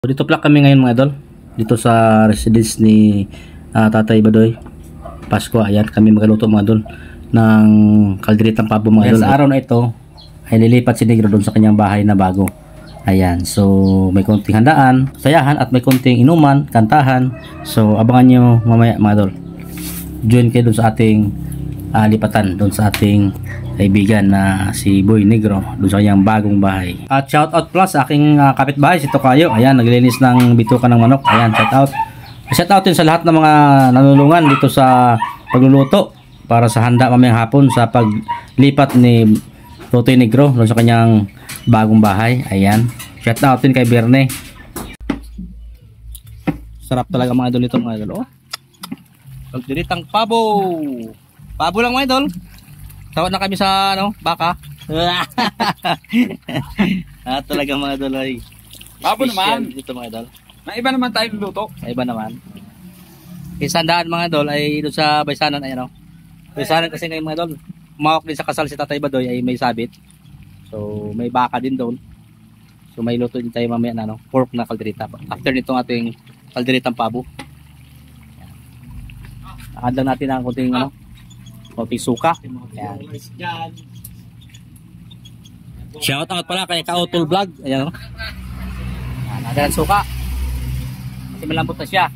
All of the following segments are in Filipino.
So, dito pala kami ngayon mga idol. Dito sa residence ni Tatay Badoy Pasko. Ayan, kami magluto mga idol ng kalderitang pabo mga idol. Sa araw na ito ay lilipat si Negro doon sa kanyang bahay na bago. Ayan, so may konting handaan, sayahan at may konting inuman, kantahan. So abangan nyo mamaya mga idol. Join kayo doon sa ating lipatan, doon sa ating kaibigan na si Boy Negro doon sa kanyang bagong bahay. At shout out plus sa aking kapitbahay si Tokayo. Ayan, naglilinis ng bituka ng manok. Ayan, shout out. Shout out din sa lahat ng mga nanulungan dito sa pagluluto para sa handa mamayang hapon sa paglipat ni Totoy Negro doon sa kanyang bagong bahay. Ayan, shout out din kay Berne. Sarap talaga mga idol ito mga idol. Oh, kalderitang pabo. Pabo lang mga idol. Tawad na kami sa baka. Talaga mga idol ay pabo naman dito mga idol. May iba naman tayo luto. May iba naman. Isandaan mga idol ay doon sa Baysanan. Ayan, Baysanan kasi ngayon mga idol, umawak din sa kasal si Tatay Badoy ay may sabit. So may baka din doon. So may luto din tayo mamaya na pork na kalderita. After nitong ating kalderitang pabo. Add lang natin ang konting konting suka. Ayan. Shout out pala kay Kautol Vlog. Ayan o. Nagalan suka. Kasi malambot na siya.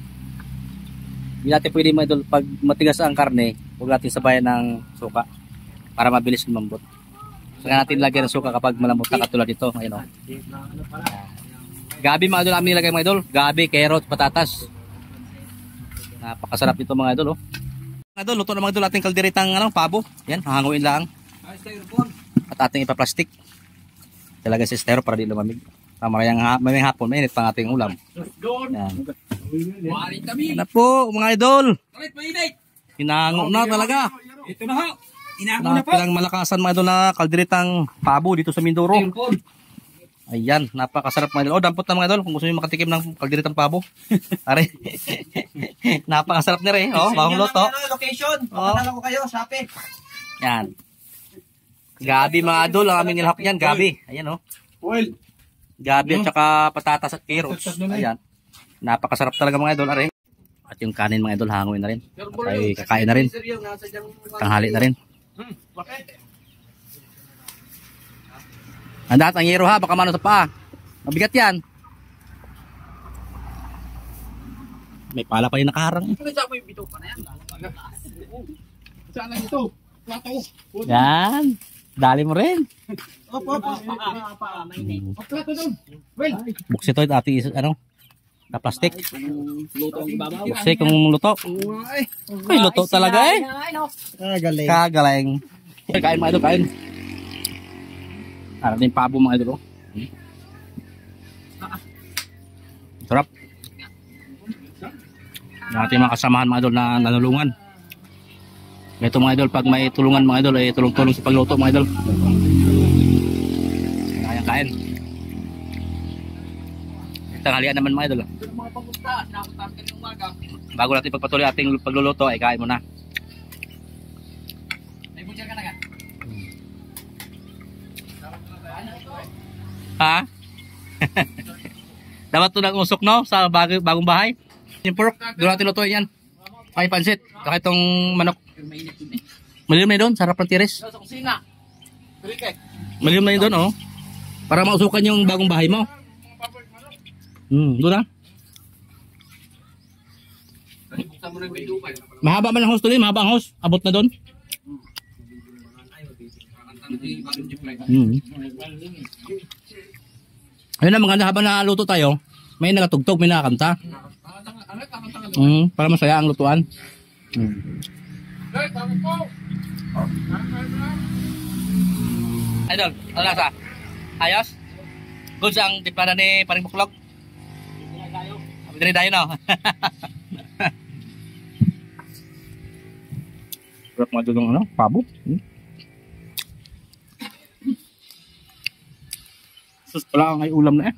Hindi natin pwede mga idol pag matigas ang karne, huwag natin sabayan ng suka para mabilis lumambot. Saka natin lagyan ng suka kapag malambot na katulad ito. Ayan o. Gabi mga idol amin nilagay mga idol. Gabi, carrot, patatas. Napakasarap nito mga idol. Mga idol, luto na mga idol ating kalderitang pabo. Yan, hahanguin lang. At ating ipaplastik. Talaga si styro para di lumamig. May hapon, mainit pang ating ulam. Yan. Yan na po mga idol. Hinango na talaga. Ito na ho. Hinango na po. Malakasan mga idol na kalderitang pabo dito sa Mindoro. Ayan, napakasarap mga idol. Oh, dampot na mga idol kung gusto niyo makatikim ng kalderitang pabo. Are. Napakasarap na rin. Oh, bagong luto. Location. Papadala ko kayo, Shopee. Yan. Gabi mga idol, ang aming nilahap niyan, gabi. Ayan oh. Well, gabi at saka patatas at carrots. Ayan. Napakasarap talaga mga idol, are. At yung kanin mga idol, hanguin na rin. Ay kakain na rin. Tanghali na rin. Handa at ang hero ha, baka mano sa paa. Mabigat yan. May pala pa yung nakaharang. saan lang ito? Plato. Yan. Dali mo rin. Opo. Plato doon. Well, Buksi ito at ati na plastic. Buksi kung luto. Ay, luto talaga eh. Kagaling. Kain mga idol, kain. Ano din pabo mga idol. Sarap. Natin mga kasamahan mga idol na nanulungan. Ito mga idol, pag may tulungan mga idol, ay tulong-tulong sa pagluto mga idol. Kaya kain. Tanghalian naman mga idol. Bago natin pagpatuloy ating pagluluto, ay kain muna. Ha? Dapat ito ng usok no sa bagong bahay. Yung pork, doon natin lutuin yan. Ay pansit, kaya itong manok. Malilim na yun doon, sarap ng tiris. Malilim na yun doon oh. Para mausukan yung bagong bahay mo. Doon na. Mahaba man ang host doon, mahaba ang host. Abot na doon. Ayun na, maganda habang naluto tayo, may nakatugtog, may nakakanta. Para masaya ang lutuan. Idol, ano nasa? Ayos? Good ang timpla ni Paring Buklog? Abidri tayo no? Sarap mga dulong pabo. Sus pala ang ulam na eh.